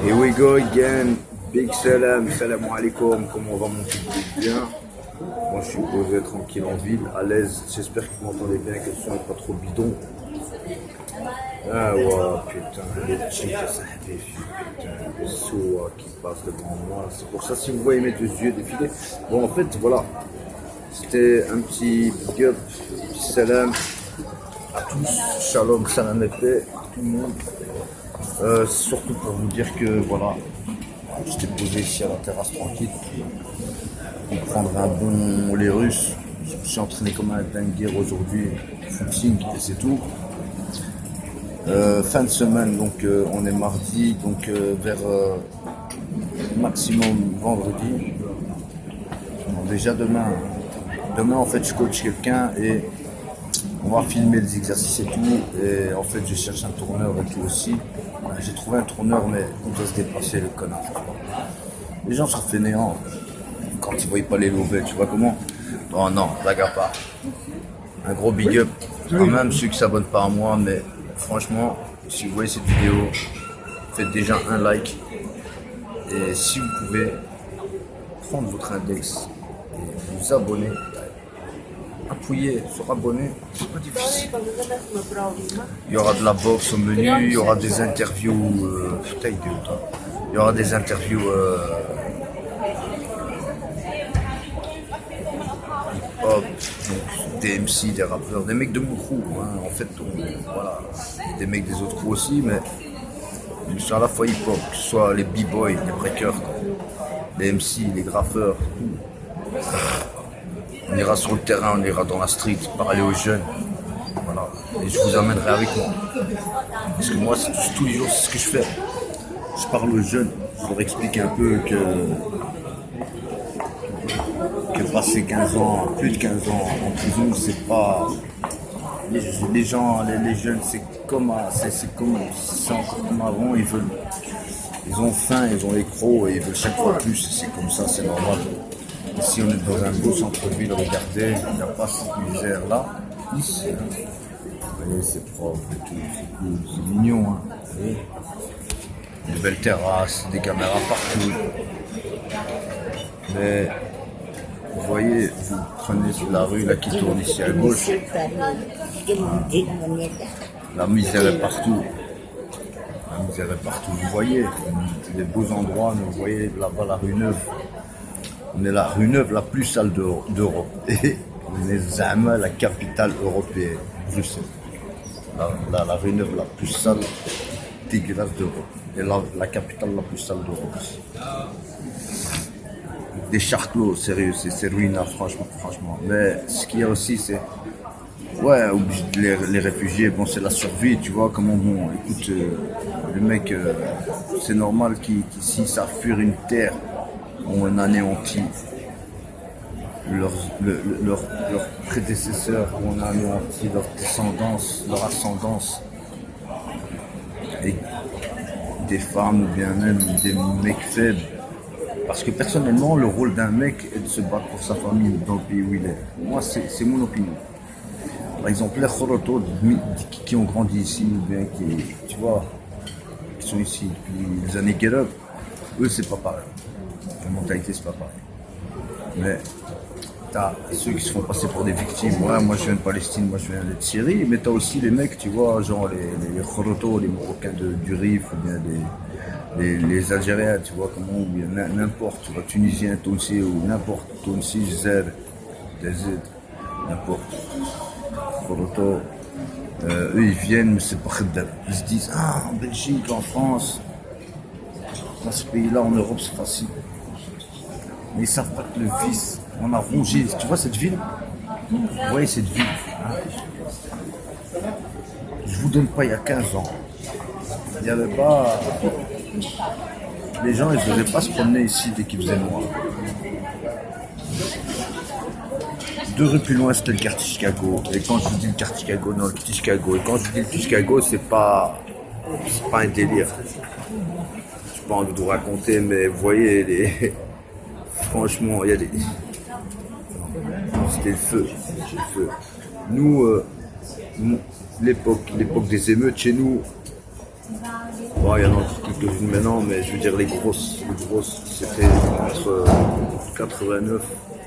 Here we go again. Big salam, salam alaikum. Comment va mon public? Bien. Moi je suis posé tranquille en ville, à l'aise. J'espère que vous m'entendez bien, que le son n'est pas trop bidon. Ah ouais, putain, les chicks, ça putain, le soa qui passe devant moi. C'est pour ça, si vous voyez mes deux yeux défiler. Bon, en fait, voilà. C'était un petit big up, un petit salam à tous. Shalom, salam et paix à tout le monde. Surtout pour vous dire que voilà, j'étais posé ici à la terrasse tranquille pour prendre un bon lait russe. Je me suis entraîné comme un dingue aujourd'hui, footing et c'est tout. Fin de semaine, donc on est mardi, donc vers maximum vendredi. Bon, déjà demain en fait je coach quelqu'un et on va filmer les exercices et tout. Et en fait je cherche un tourneur et tout aussi. J'ai trouvé un tourneur mais il doit se déplacer le connard. Les gens sont fainéants quand ils voient pas les lovés, tu vois comment? Oh non, bagarre pas. Un gros big up à même ceux qui s'abonnent pas à moi, mais franchement, si vous voyez cette vidéo, faites déjà un like. Et si vous pouvez prendre votre index et vous abonner, appuyez sur abonner, c'est pas difficile. Il y aura de la boxe au menu, il y aura des interviews, il y aura des interviews hip-hop, donc des MC, des rappeurs, des mecs de mon crew, hein. En fait, voilà, des mecs des autres crews aussi, mais ils sont à la fois hip-hop, que ce soit les b-boys, les breakers, les MC, les graffeurs, tout. On ira sur le terrain, on ira dans la street, parler aux jeunes. Voilà. Et je vous amènerai avec moi. Parce que moi, tous les jours, c'est ce que je fais. Je parle aux jeunes, je leur explique un peu que passer 15 ans, plus de 15 ans en prison, c'est pas... Les gens, les jeunes, c'est encore comme avant, ils ont faim, ils ont les crocs et ils veulent chaque fois plus. C'est comme ça, c'est normal. Ici, on est dans un beau centre-ville, regardez, il n'y a pas cette misère-là. Ici, hein. Vous voyez, c'est propre et tout, c'est cool, c'est mignon. Hein. Vous voyez, des belles terrasses, des caméras partout. Mais, vous voyez, vous prenez la rue là qui tourne ici à gauche. La misère est partout. La misère est partout. Vous voyez, des beaux endroits, mais vous voyez là-bas la rue Neuve. On est la rue Neuve la plus sale d'Europe. Et on est Zama, la capitale européenne, Bruxelles. La rue Neuve la plus sale, dégueulasse d'Europe. Et la capitale la plus sale d'Europe aussi. Des charclos, sérieux, c'est ruinant, franchement. Mais ce qu'il y a aussi, c'est... Ouais, les réfugiés, bon, c'est la survie, tu vois, comment, bon, écoute, les mecs, c'est normal s'ils savent fuir une terre, on anéantit leurs prédécesseurs, on anéantit leur descendance, leur ascendance, et des femmes ou bien même des mecs faibles. Parce que personnellement, le rôle d'un mec est de se battre pour sa famille dans le pays où il est. Moi, c'est mon opinion. Par exemple, les Khorotos qui ont grandi ici, ou bien tu vois, qui sont ici depuis les années Get Up, eux, c'est pas pareil. La mentalité, c'est pas pareil. Mais t'as ceux qui se font passer pour des victimes. Ouais, moi je viens de Palestine, moi je viens de Syrie, mais t'as aussi les mecs, tu vois, genre les Khorotos, les Marocains du Rif, ou bien les Algériens, tu vois, comment, ou bien n'importe, tu vois, Tunisien, Tunisi, ou n'importe, Tunisi, Zer, Dezid, n'importe. Khorotos, eux ils viennent, mais c'est pas khedab. Ils se disent, ah, en Belgique, en France, dans ce pays-là, en Europe, c'est facile. Mais ils savent pas que le vice, on a rongé, tu vois cette ville? Vous voyez cette ville, hein? Je vous donne pas il y a 15 ans. Il n'y avait pas... Les gens, ils ne devaient pas se promener ici dès qu'il faisait noir. 2 rues plus loin, c'était le quartier Chicago. Et quand je vous dis le quartier Chicago, non, le petit Chicago. Et quand je vous dis le petit Chicago, c'est pas un délire. Je n'ai pas envie de vous raconter, mais vous voyez, franchement, il y a des... C'était le feu. Nous, l'époque des émeutes chez nous, Bon, il y en a encore quelques-unes maintenant, mais je veux dire les grosses c'était entre 89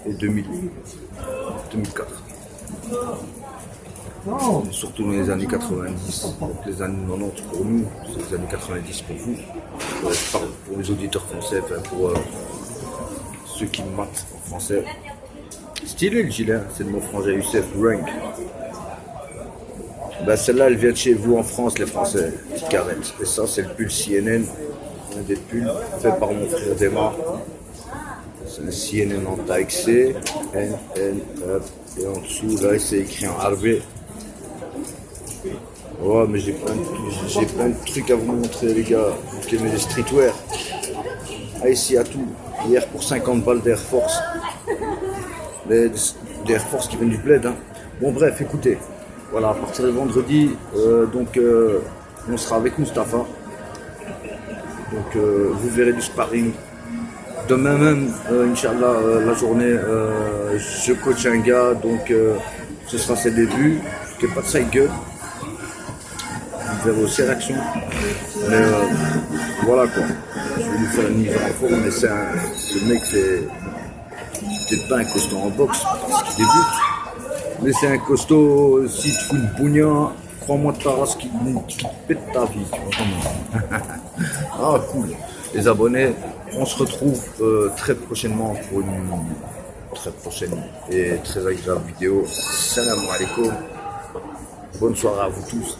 et 2000, 2004. Surtout dans les années 90, donc les années 90 pour nous, c'est les années 90 pour vous. Je parle pour les auditeurs français, enfin pour ceux qui matent en français. Stylé le gilet, c'est de mon frangin Youssef Rank. Ben celle-là, elle vient de chez vous en France, les Français, petite carrette. Et ça, c'est le pull CNN, un des pulls fait par mon frère Demar. C'est le CNN en taille C, N, N, et en dessous, là, c'est écrit en arabe. Ouais, mais j'ai plein de trucs à vous montrer, les gars. Vous qui aimez les streetwear. Ah, ici, à tout. Hier, pour 50 balles d'Air Force. Des Air Force qui viennent du bled. Hein. Bon, bref, écoutez. Voilà, à partir de vendredi, on sera avec Mustapha. Donc, vous verrez du sparring. Demain même, Inch'Allah, la journée, je coach un gars. Donc, ce sera ses débuts. Je ne fais pas de side gueule. Vous verrez aussi réaction. Mais voilà quoi. Je vais lui faire une mise en forme, mais ce mec c'est peut-être pas un costaud en boxe, parce qu'il débute. Mais c'est un costaud, si tu fous une bougna, crois-moi de ta race qui te pète ta vie. Ah cool. Les abonnés, on se retrouve très prochainement pour une très prochaine et très agréable vidéo. Salam alaikum. Bonne soirée à vous tous.